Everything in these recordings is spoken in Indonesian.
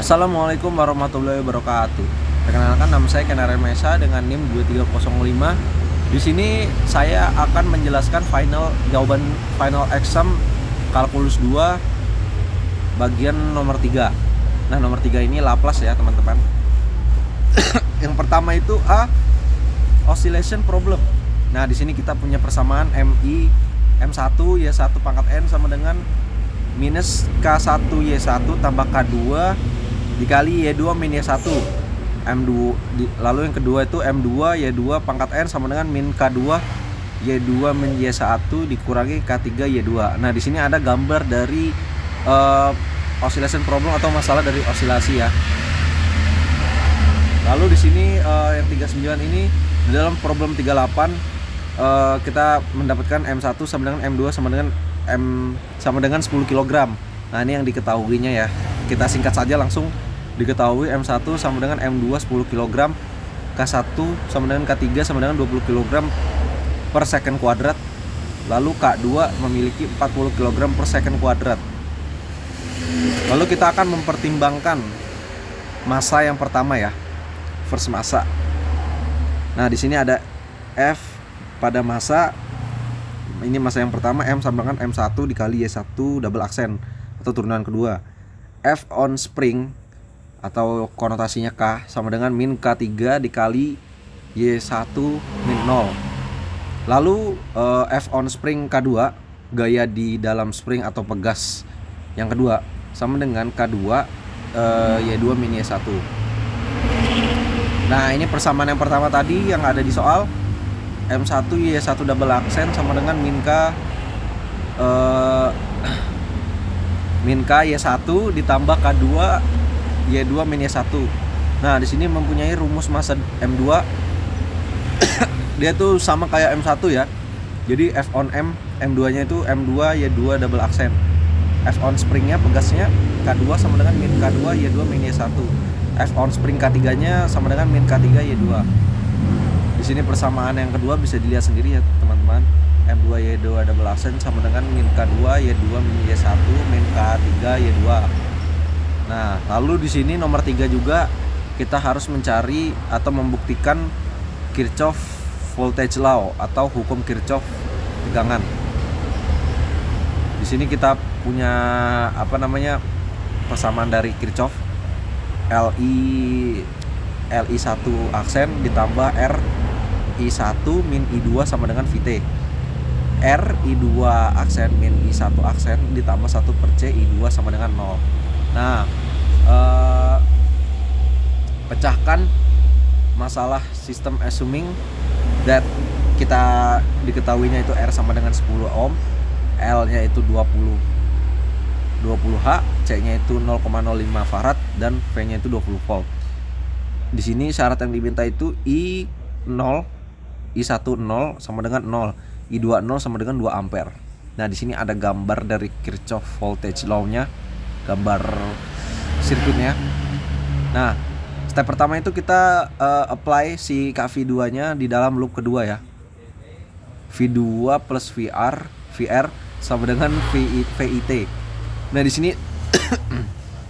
Assalamualaikum warahmatullahi wabarakatuh. Perkenalkan, nama saya Kenara Mesa dengan NIM 2305. Di sini saya akan menjelaskan jawaban final exam kalkulus 2 bagian nomor 3. Nah, nomor 3 ini Laplace ya, teman-teman. Yang pertama itu A, oscillation problem. Nah, di sini kita punya persamaan M1 Y1 pangkat N sama dengan minus K1 Y1 tambah K2 dikali Y2 min Y1 M2. Lalu yang kedua itu M2 Y2 pangkat N sama dengan min K2 Y2 min Y1 dikurangi K3 Y2. Nah, di sini ada gambar dari oscillation problem atau masalah dari osilasi ya. Lalu di sini yang 39 ini di dalam problem 38 kita mendapatkan M1 sama dengan M2 sama dengan 10 kg. Nah, ini yang diketahuinya ya. Kita singkat saja langsung. Diketahui M1 sama dengan M2 10 kg, K1 sama dengan K3 sama dengan 20 kg per second kuadrat. Lalu K2 memiliki 40 kg per second kuadrat. Lalu kita akan mempertimbangkan massa yang pertama ya, first massa. Nah, di sini ada F pada massa. Ini massa yang pertama, M sama dengan M1 dikali Y1 double aksen atau turunan kedua. F on spring atau konotasinya K sama dengan min K3 dikali Y1 min 0. Lalu F on spring K2, gaya di dalam spring atau pegas yang kedua, sama dengan K2 Y2 min Y1. Nah, ini persamaan yang pertama tadi yang ada di soal. M1 Y1 double aksen sama dengan min K Y1 ditambah K2 Y2 min Y1. Nah, di sini mempunyai rumus massa M2. Dia tuh sama kayak M1 ya. Jadi F on M, M2-nya itu M2 Y2 double aksen. F on springnya pegasnya K2 sama dengan min K2 Y2 min Y1. F on spring K3-nya sama dengan min K3 Y2. Di sini persamaan yang kedua bisa dilihat sendiri ya, teman-teman. M2 Y2 double aksen sama dengan min K2 Y2 min Y1 min K3 Y2. Nah, lalu di sini nomor 3 juga kita harus mencari atau membuktikan Kirchhoff voltage law atau hukum Kirchhoff tegangan. Di sini kita punya persamaan dari Kirchhoff. Li1 aksen ditambah R I1 min I2 sama dengan Vt. R I2 aksen min I1 aksen ditambah 1 per C I2 sama dengan 0. Nah, pecahkan masalah sistem assuming that kita diketahuinya itu R sama dengan 10 ohm, L-nya itu 20H, C-nya itu 0,05 farad dan V-nya itu 20 volt. Di sini syarat yang diminta itu I0, I1 0 sama dengan 0, I2 0 sama dengan 2 ampere. Nah, di sini ada gambar dari Kirchhoff voltage law-nya, gambar sirkuitnya. Nah, step pertama itu kita apply si KV2-nya di dalam loop kedua ya. V2 plus VR sama dengan VIT. Nah, di sini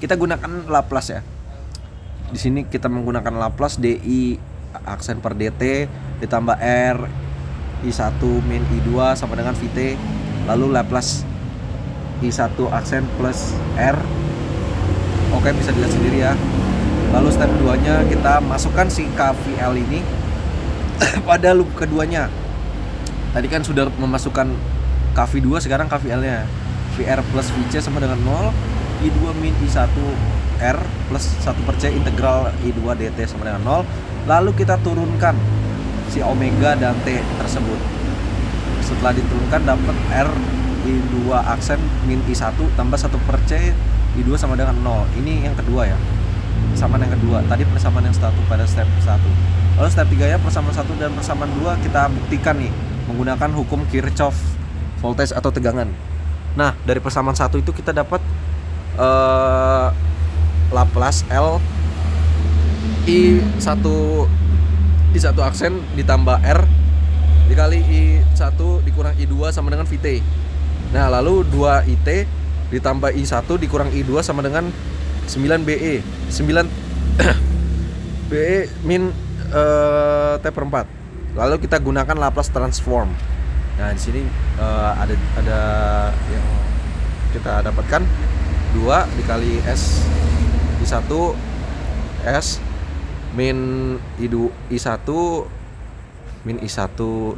kita gunakan Laplace ya. Di sini kita menggunakan Laplace DI aksen per DT ditambah R I1 min I2 sama dengan Vt. Lalu Laplace I1 aksen plus R. Oke, bisa dilihat sendiri ya. Lalu step keduanya kita masukkan si KVL ini pada loop keduanya. Tadi kan sudah memasukkan KV2, sekarang KVL-nya. VR plus VC sama dengan 0, I2 min I1 R plus 1 per C integral I2 dt sama dengan 0. Lalu kita turunkan si omega dan T tersebut. Setelah diturunkan dapat R I2 aksen min I1 tambah 1 per C I2 sama dengan 0. Ini yang kedua ya, persamaan yang kedua. Tadi persamaan yang satu pada step 1. Lalu step 3 ya, persamaan 1 dan persamaan 2 kita buktikan nih menggunakan hukum Kirchhoff voltage atau tegangan. Nah, dari persamaan 1 itu kita dapat Laplace L I1 aksen ditambah R dikali I1 dikurang I2 sama dengan Vt. Nah, lalu 2IT ditambah I1 dikurang I2 sama dengan 9 BE 9 BE min T per 4. Lalu kita gunakan Laplace transform. Nah, di sini ada yang kita dapatkan 2 dikali S I1 S min I1 min I1 0.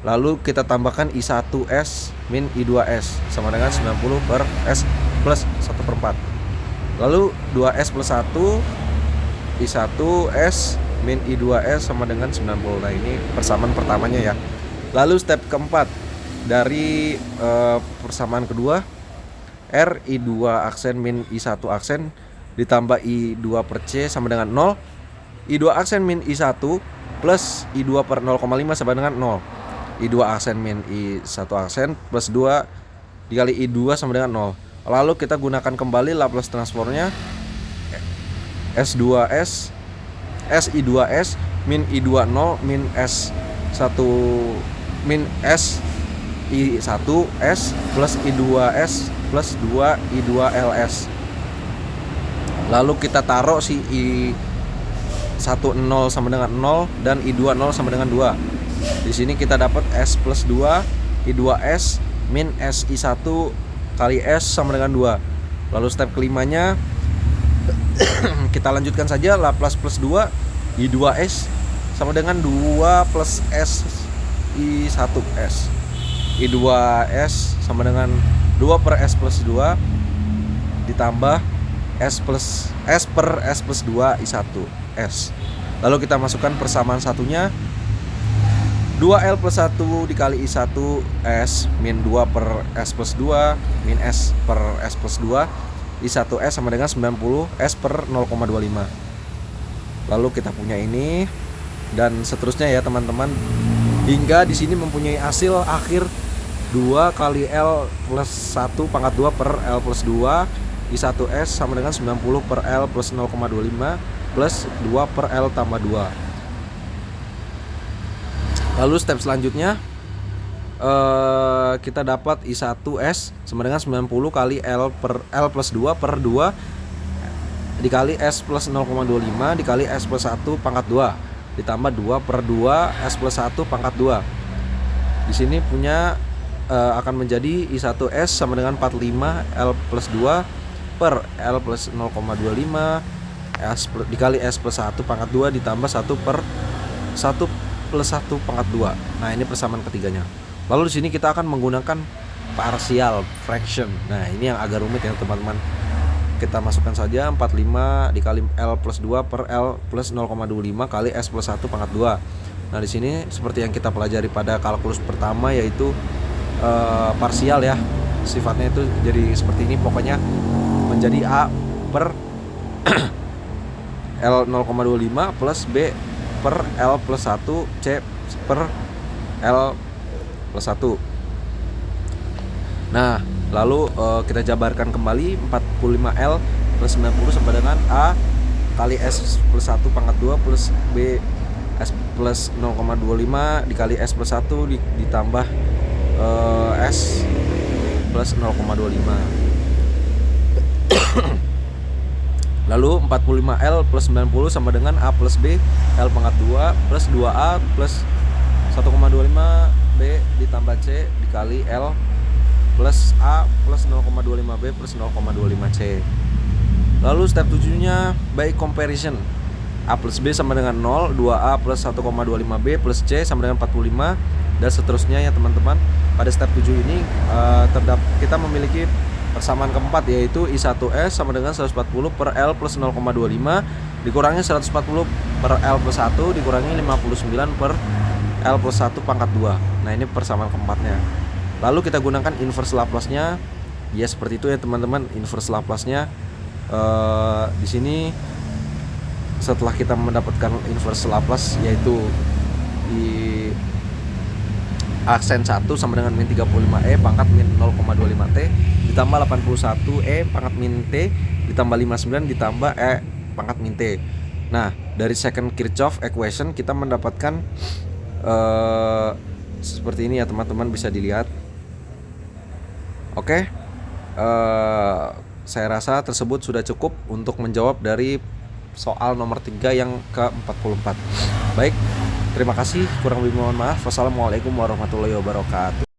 Lalu kita tambahkan I1S min I2S sama dengan 90 per S plus 1 per 4. Lalu 2S plus 1 I1S min I2S sama dengan 90. Nah, ini persamaan pertamanya ya. Lalu step keempat dari persamaan kedua, R I2 aksen min I1 aksen ditambah I2 per C sama dengan 0. I2 aksen min I1 plus I2 per 0,5 sama dengan 0. I2 aksen min I1 aksen plus 2 dikali I2 sama dengan 0. Lalu kita gunakan kembali Laplace transformnya, S2S S I2S min I20 min S1 min S I1S plus I2S plus 2 I2LS. Lalu kita taruh si I10 sama dengan 0 dan I20 sama dengan 2. Di sini kita dapat S plus 2 I2S min S I1 kali S sama dengan 2. Lalu step kelimanya kita lanjutkan saja, Laplace plus 2 I2S sama dengan 2 plus S I1S. I2S sama dengan 2 per S plus 2 ditambah S per S plus 2 I1S. Lalu kita masukkan persamaan satunya, 2L plus 1 dikali I1S min 2 per S plus 2 min S per S plus 2 I1S sama dengan 90 S per 0,25. Lalu kita punya ini dan seterusnya ya teman-teman, hingga di sini mempunyai hasil akhir 2 kali L plus 1 pangkat 2 per L plus 2 I1S sama dengan 90 per L plus 0,25 plus 2 per L tambah 2. Lalu step selanjutnya kita dapat I1S sama dengan 90 kali L plus 2 per 2 dikali S plus 0,25 dikali S plus 1 pangkat 2 ditambah 2 per 2 S plus 1 pangkat 2. Di sini punya akan menjadi I1S sama dengan 45 L plus 2 per L plus 0,25 S dikali S plus 1 pangkat 2 ditambah 1 per 1 plus 1 pangkat 2. Nah, ini persamaan ketiganya. Lalu di sini kita akan menggunakan partial fraction. Nah, ini yang agak rumit ya teman-teman. Kita masukkan saja 45 dikali L plus 2 per L plus 0,25 kali S plus 1 pangkat 2. Nah, di sini seperti yang kita pelajari pada kalkulus pertama, yaitu parsial ya. Sifatnya itu jadi seperti ini, pokoknya menjadi A per L 0,25 plus B per L plus 1 C per L plus 1. Nah, lalu kita jabarkan kembali 45L plus 90 sama dengan A kali S plus 1 pangkat 2 plus B S plus 0,25 dikali S plus 1 ditambah S plus 0,25. Lalu 45L plus 90 sama dengan A plus B L pangkat 2 plus 2A plus 1,25 B ditambah C dikali L plus A plus 0,25B plus 0,25C. Lalu step 7-nya by comparison, A plus B sama dengan 0, 2A plus 1,25B plus C sama dengan 45, dan seterusnya ya teman-teman. Pada step 7 ini kita memiliki persamaan keempat, yaitu I1S sama dengan 140 per L plus 0,25 dikurangi 140 per L plus 1 dikurangi 59 per L plus 1 pangkat 2. Nah, ini persamaan keempatnya. Lalu kita gunakan inverse Laplace-nya. Ya seperti itu ya teman-teman, inverse Laplace-nya. Di sini setelah kita mendapatkan inverse Laplace, yaitu di aksen 1 sama dengan min 35E pangkat min 0,25T ditambah 81E pangkat min T ditambah 59 ditambah E pangkat min T. Nah, dari second Kirchhoff equation kita mendapatkan seperti ini ya teman-teman, bisa dilihat. Oke. saya rasa tersebut sudah cukup untuk menjawab dari soal nomor 3 yang ke-44. Baik, terima kasih, kurang lebih mohon maaf. Wassalamualaikum warahmatullahi wabarakatuh.